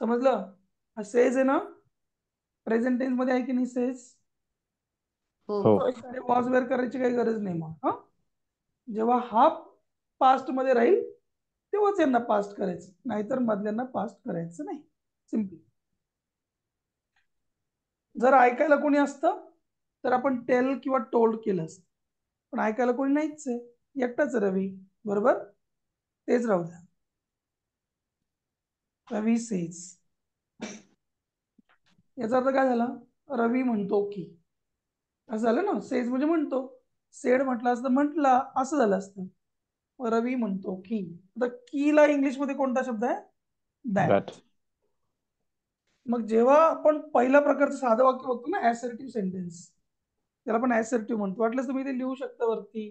समजलं? हा सेज आहे ना, प्रेझेंट टेन्स मध्ये आहे की नाही सेज? हो. वॉज वेअर करायची काही गरज नाही. मग जेव्हा हा पास्ट मध्ये राहील तेव्हाच यांना पास्ट करायचं, नाहीतर मधल्यांना पास्ट करायचं नाही. सिम्पली. जर ऐकायला कोणी असतं तर आपण टेल किंवा टोल्ड केलं असतं, पण ऐकायला कोणी नाहीच आहे, एकटाच रवी. बरोबर, तेच राहू द्या. रवी सेज, याचा अर्थ काय झाला? रवी म्हणतो की. असं झालं ना. सेज म्हणजे म्हणतो, सेड म्हटलं असतं, म्हटला असं झालं असतं. रवी म्हणतो की. आता कीला इंग्लिश मध्ये कोणता शब्द आहे? दॅट. मग जेव्हा आपण पहिल्या प्रकारचं साधं वाक्य बघतो ना, ऍसर्टिव्ह सेंटेन्स, त्याला आपण ऍसर्टिव्ह म्हणतो. वाटलं तुम्ही ते लिहू शकता वरती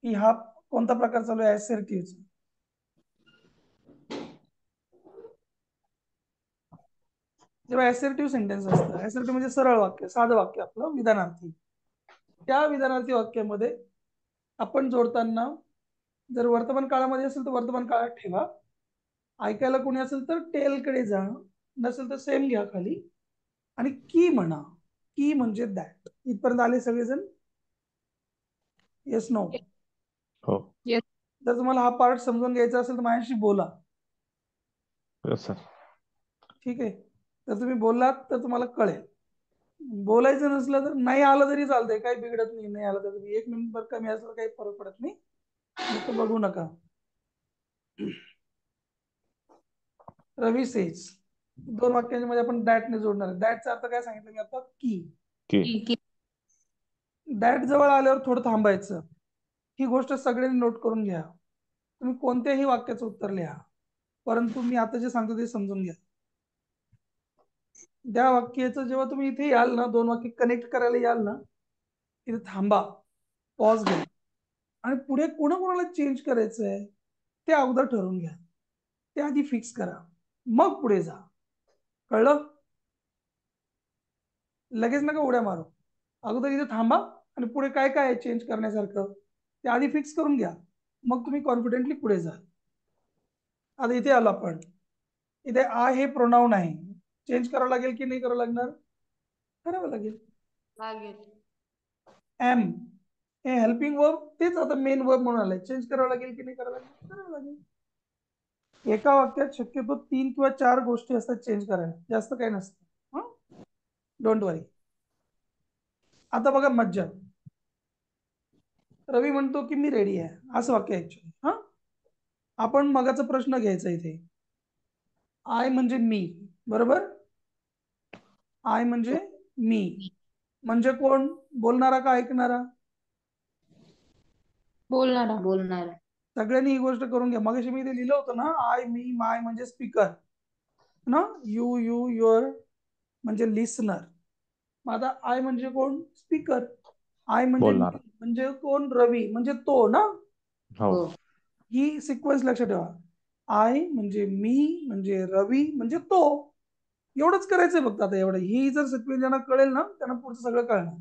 की हा कोणता प्रकार चालू आहे ऍसर्टिव्हचा. जेव्हा ऍसर्टिव्ह सेंटेन्स असतं, ऍसर्टिव्ह म्हणजे सरळ वाक्य, साधं वाक्य आपलं विधानार्थी, त्या विधानार्थी वाक्यामध्ये आपण जोडताना जर वर्तमान काळामध्ये असेल तर वर्तमान काळात ठेवा, ऐकायला कोणी असेल तर टेलकडे जा, नसेल तर सेम घ्या खाली आणि की म्हणा. की म्हणजे दॅट. इथपर्यंत आले सगळेजण? Yes no? हो. जर तुम्हाला हा पार्ट समजून घ्यायचा असेल तर माझ्याशी बोला. Yes sir. ठीक आहे, जर तुम्ही बोललात तर तुम्हाला कळेल. बोलायचं नसलं तर नाही आलं तरी चालतंय, काही बिघडत नाही. नाही आलं तर तुम्ही 1 मिनिट कमी असलं काही फरक पडत नाही, नुसतं बघू नका. रवी सेज, 2 वाक्यांच्या मध्ये आपण दॅटने जोडणार आहे. दॅटचा अर्थ काय सांगितलं मी आता? की. दॅट जवळ आल्यावर थोडं थांबायचं. ही गोष्ट सगळ्यांनी नोट करून घ्या. तुम्ही कोणत्याही वाक्याचं उत्तर लिहा, परंतु मी आता जे सांगतो ते समजून घ्या. त्या वाक्याचं जेव्हा तुम्ही इथे याल ना, 2 वाक्य कनेक्ट करायला याल ना, इथे थांबा, पॉज घ्या आणि पुढे कोणाकोणाला चेंज करायचं आहे ते अगोदर ठरवून घ्या. ते आधी फिक्स करा, मग पुढे जा. कळलं? लगेच नका उड्या मारू. अगोदर इथे थांबा आणि पुढे काय काय आहे चेंज करण्यासारखं ते आधी फिक्स करून घ्या, मग तुम्ही कॉन्फिडेंटली पुढे जा. आता इथे आलो आपण. इथे आय हे प्रोनाउन आहे, चेंज करावं लागेल की नाही करावं लागणार? करावं लागेल. एम हे हेल्पिंग वर्ब, तेच आता मेन वर्ब म्हणून आलंय. चेंज करावं लागेल की नाही करावं लागेल? करावं लागेल. एका वाक्यात शक्यतो 3 किंवा 4 गोष्टी असतात चेंज करायला, जास्त काही नसतं. डोंट वरी. आता बघा मज्जा. रवी म्हणतो की मी रेडी आहे, असं वाक्य ऍक्च्युअली. आपण मगाचा प्रश्न घ्यायचा इथे. आय म्हणजे मी, बरोबर? आय म्हणजे मी म्हणजे कोण? बोलणारा का ऐकणारा? बोलणारा. सगळ्यांनी ही गोष्ट करून घ्या. मगाशी मी इथे लिहिलं होतं ना, आय मी माय म्हणजे स्पीकर ना, यू युअर म्हणजे लिसनर. मग आता आय म्हणजे कोण? स्पीकर. आय म्हणजे मी बोलणारा. म्हणजे कोण? रवी म्हणजे तो ना. हो. ही सिक्वेन्स लक्षात ठेवा. आय म्हणजे मी म्हणजे रवी म्हणजे तो. एवढंच करायचंय फक्त. आता एवढं ही जर सिक्वेन्स ज्यांना कळेल ना त्यांना पुढचं सगळं कळणार.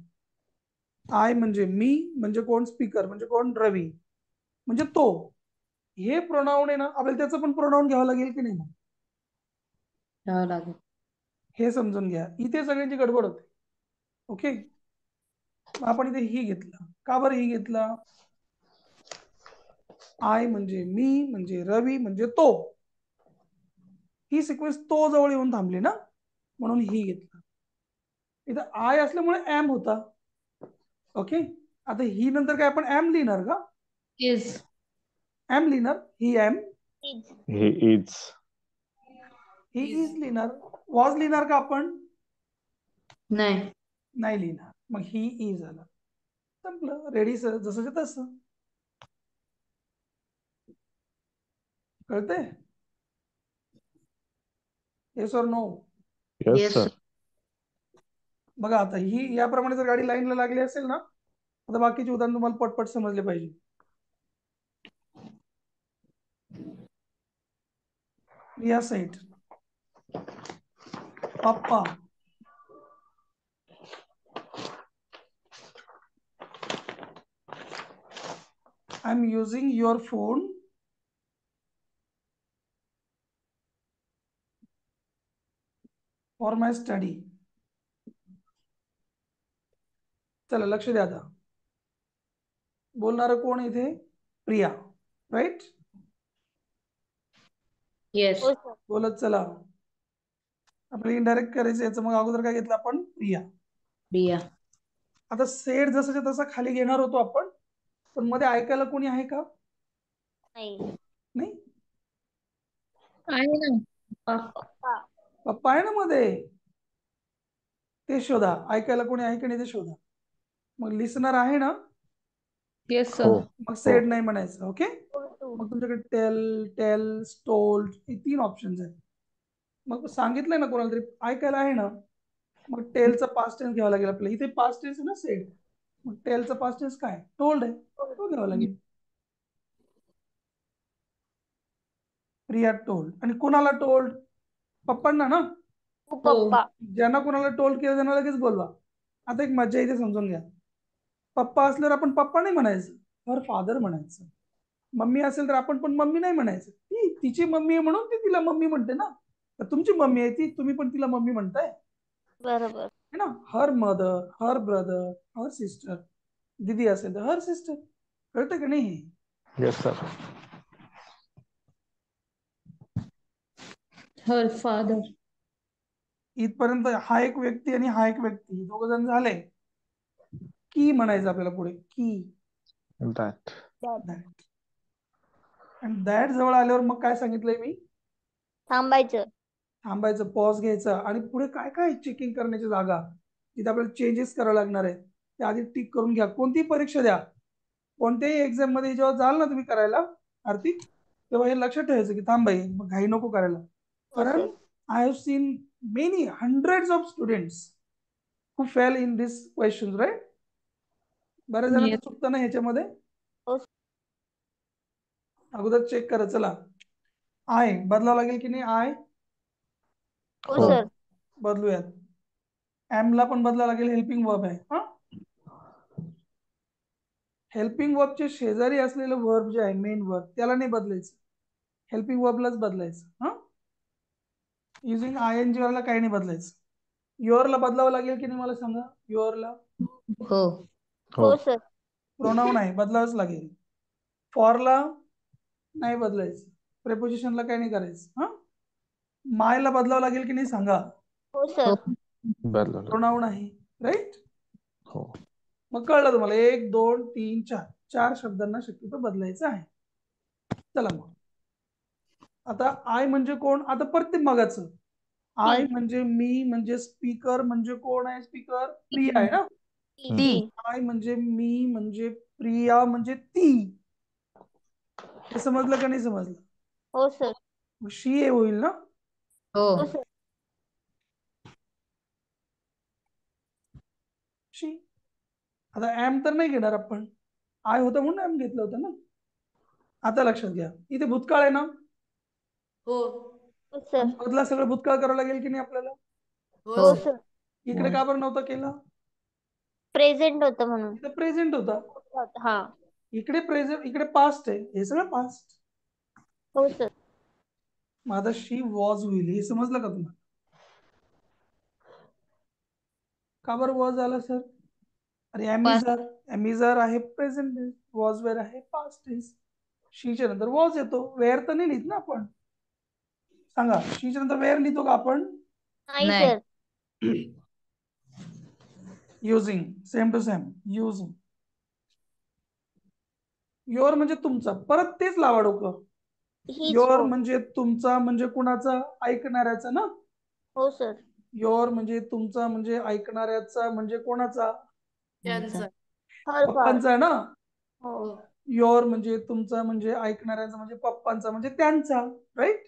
आय म्हणजे मी म्हणजे कोण? स्पीकर म्हणजे कोण? रवी म्हणजे तो. हे प्रोनाउन आहे ना, आपल्याला त्याचं पण प्रोनाउन घ्यावं लागेल की नाही? हे समजून घ्या. इथे सगळ्यांची गडबड होते. ओके, आपण इथे ही घेतलं. का बरं ही घेतला? आय म्हणजे मी म्हणजे रवी म्हणजे तो. ही सिक्वेन्स तो जवळ येऊन थांबली ना, म्हणून ही घेतलं. इथं आय असल्यामुळे एम होता. ओके, आता ही नंतर काय आपण एम लिहिणार का? इज. एम लिहिणार. ही एम. ही इज. ही इज लिहिणार. वॉज लिहिणार का आपण? नाही लिहिणार. मग ही इज आलं, संपलं. रेडी सर, जसं तसं. कळते? येस और नो? Yes sir. बघा आता ही याप्रमाणे जर गाडी लाईनला लागली असेल ना, आता बाकीचे उदाहरण तुम्हाला पटपट समजले पाहिजे. या साईड पप्पा, I am using your phone for my study. चला लक्ष द्या. आता बोलणार कोण इथे? प्रिया, राईट? येस. बोलत चला. आपल्याला इनडायरेक्ट करायचं याचं. मग अगोदर काय घेतलं आपण? प्रिया. आता सेड जसंच्या तसा खाली घेणार होतो आपण, पण मध्ये ऐकायला कोणी आहे का? नाही. आहे ना. पप्पा आहे ना मध्ये, ते शोधा. ऐकायला कोणी आहे की नाही ते शोधा. मग लिसनर आहे ना, येस हो. सर. मग सेड नाही म्हणायचं. ओके, मग तुमच्याकडे टेल टोल्ड हे 3 ऑप्शन्स आहेत. मग सांगितलंय ना कोणाला तरी, ऐकायला आहे ना, मग टेलचा पास्ट टेन्स घ्यावा लागेल आपल्याला. इथे पास्ट टेन्स आहे ना सेड, मग टेलचा पास्ट टेन्स काय? टोल्ड आहे, तो घ्यावा लागेल. प्रिया टोल्ड. आणि कोणाला टोल्ड? पप्पांना ना. हो. ज्यांना कोणाला टोल्ड केलं त्यांना लगेच बोलवा. आता एक मज्जा इथे समजून घ्या. पप्पा असल्यावर आपण पप्पा नाही म्हणायचं, हर फादर म्हणायचं. मम्मी असेल तर आपण पण मम्मी नाही म्हणायचं, ती तिची मम्मी आहे म्हणून ती तिला मम्मी म्हणते ना. तर तुमची मम्मी आहे ती, तुम्ही पण तिला मम्मी म्हणताय बरोबर. है ना. Her mother, her brother, her sister. दीदी असेल तर हर सिस्टर. कळतं का नाही? Yes sir. her father. इथपर्यंत हा एक व्यक्ती आणि हा एक व्यक्ती, दोघ जण झाले. की म्हणायचं आपल्याला पुढे, की दॅट. दॅट. आणि दॅट जवळ आल्यावर मग काय सांगितलंय मी? थांबायचं. थांबायचं, पॉज घ्यायचा आणि पुढे काय काय चेकिंग करण्याची जागा तिथे आपल्याला चेंजेस करावे लागणार आहे, ते आधी टिक करून घ्या. कोणतीही परीक्षा द्या, कोणत्याही एक्झाम मध्ये जेव्हा जाल ना तुम्ही करायला आरती, तेव्हा हे लक्षात ठेवायचं की थांबाई, मग घाई नको करायला. कारण I have seen many hundreds of students who fail in this question, right. बऱ्याच जणांचं Yes. चुकतं ना ह्याच्यामध्ये. हो. अगोदर चेक करा. चला, आय बदलावं लागेल की नाही? आय हो सर. बदलूयात. एम ला पण बदलावं लागेल, हेल्पिंग वर्ब आहे. हा, हेल्पिंग वर्बचे शेजारी असलेलं वर्ब जे आहे मेन वर्ब, त्याला नाही बदलायचं, हेल्पिंग वर्बलाच बदलायचं. हा, युजिंग ING वरला काही नाही बदलायचं. युअरला बदलावं लागेल की नाही मला सांगा? युअरला हो. हो सर. प्रोनाउन आहे, बदलावंच लागेल. फॉरला नाही बदलायचं, प्रेपोजिशनला काही नाही करायचं. हा, मायला बदलावं लागेल की नाही सांगा? हो सर. बदललं. प्रोनाउन आहे, राईट. हो. मग कळलं तुम्हाला? 1 2 3 4 4 शब्दांना शक्यतो बदलायचं आहे. चला मग आता आय म्हणजे कोण? आता परत ते मगाचं. आय म्हणजे मी, म्हणजे स्पीकर म्हणजे कोण आहे? स्पीकर प्रिया आहे ना. ती. आय म्हणजे मी, म्हणजे प्रिया म्हणजे ती. हे समजलं का नाही समजलं? हो सर. शी हे होईल ना. हो हो. सर. शी. आता एम तर नाही घेणार आपण, आय होतं म्हणून एम घेतलं होतं ना. आता लक्षात घ्या, इथे भूतकाळ आहे ना. हो सर. बदला सगळं भूतकाळ करावं लागेल की नाही आपल्याला? हो सर. इकडे का बरं नव्हतं केलं? प्रेझेंट होतं म्हणून. इथे प्रेझेंट होता, हा. इकडे प्रेझेंट, इकडे पास्ट आहे, हे सगळं पास्ट. हो सर. माझा शी वॉज होईल, हे समजलं का तुम्हाला? का बरं वॉज आला सर? अरे एमिझर आहे प्रेझेंट, वॉज वेअर आहे पास्ट टेन्स. शीच्या नंतर वॉज येतो, वेअर तर नाही लिहित ना आपण. सांगा, शीच्या नंतर वेअर लिहितो का आपण? नाही नाही. Sir. Using, same to same, using. Your म्हणजे तुमचा, परत तेच लावा डोकं. हीच. योर हो. म्हणजे तुमचा, म्हणजे कुणाचा? ऐकणाऱ्याचा ना. हो सर. योर म्हणजे तुमचा, म्हणजे ऐकणाऱ्याचा, म्हणजे कोणाचा? त्यांचा. हर फार. पप्पांचा ना. हो. योर म्हणजे तुमचा, म्हणजे ऐकणाऱ्याचा, म्हणजे पप्पांचा, म्हणजे त्यांचा, राईट.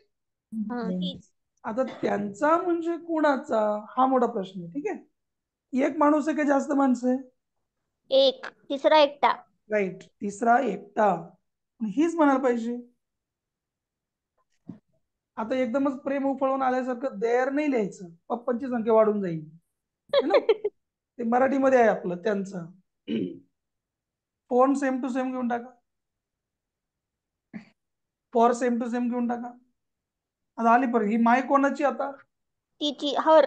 हा, हीच. आता त्यांचा म्हणजे कुणाचा, हा मोठा प्रश्न आहे. ठीक आहे, एक माणूस आहे का जास्त माणसं आहे? एक. तिसरा एकटा. राईट, तिसरा एकटा. हीच म्हणायला पाहिजे. आता एकदमच प्रेम उफळून आल्यासारखं देर नाही लिहायचं, पप्पांची संख्या वाढून जाईल है ना. ते मराठीमध्ये आहे आपलं, त्यांचा. फोन सेम टू सेम घेऊन टाका, फॉर सेम टू सेम घेऊन टाका. आता आली पर ही माय कोणाची आता? तिची. हर.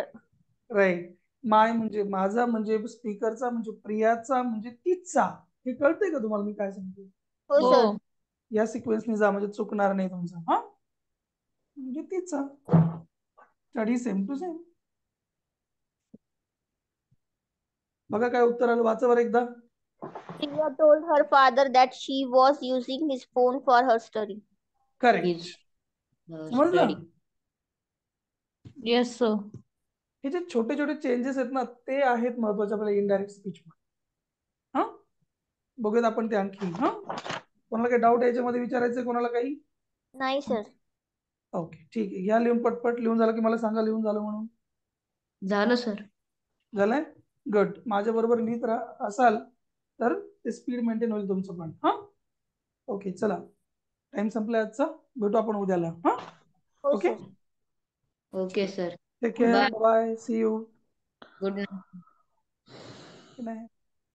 राईट, माय म्हणजे माझा, म्हणजे स्पीकरचा, म्हणजे प्रियाचा, म्हणजे तिचा. हे कळतंय का तुम्हाला मी काय सांगतो? हो सर. हो. या सिक्वेन्सने जा, म्हणजे चुकणार नाही तुमचा. हा, म्हणजे तिचा, स्टडी सेम टू सेम. बघा काय उत्तर आलं, वाचा बरं एकदा. Priya told her father that she was using his phone for her study. Correct. समजलं? Yes, sir. हे जे छोटे छोटे चेंजेस आहेत ना, ते आहेत महत्वाचे आपल्याला इनडायरेक्ट स्पीच मध्ये. हा, बघूयात आपण ते आणखी. हा, कोणाला काही डाऊट याच्यामध्ये विचारायचं? कोणाला काही? नाही सर. ओके, ठीक आहे, घ्या लिहून. पटपट लिहून झालं की मला सांगा लिहून झालं म्हणून. झालं सर. झालंय, गुड. माझ्या बरोबर लिहित असाल तर ते स्पीड मेंटेन होईल तुमचं पण. हा, ओके, चला, टाइम संपलाय आजचा. भेटू आपण उद्याला. हा, हो okay. Sir. Okay sir. Take care, bye. Bye, see you. Good night. Good night.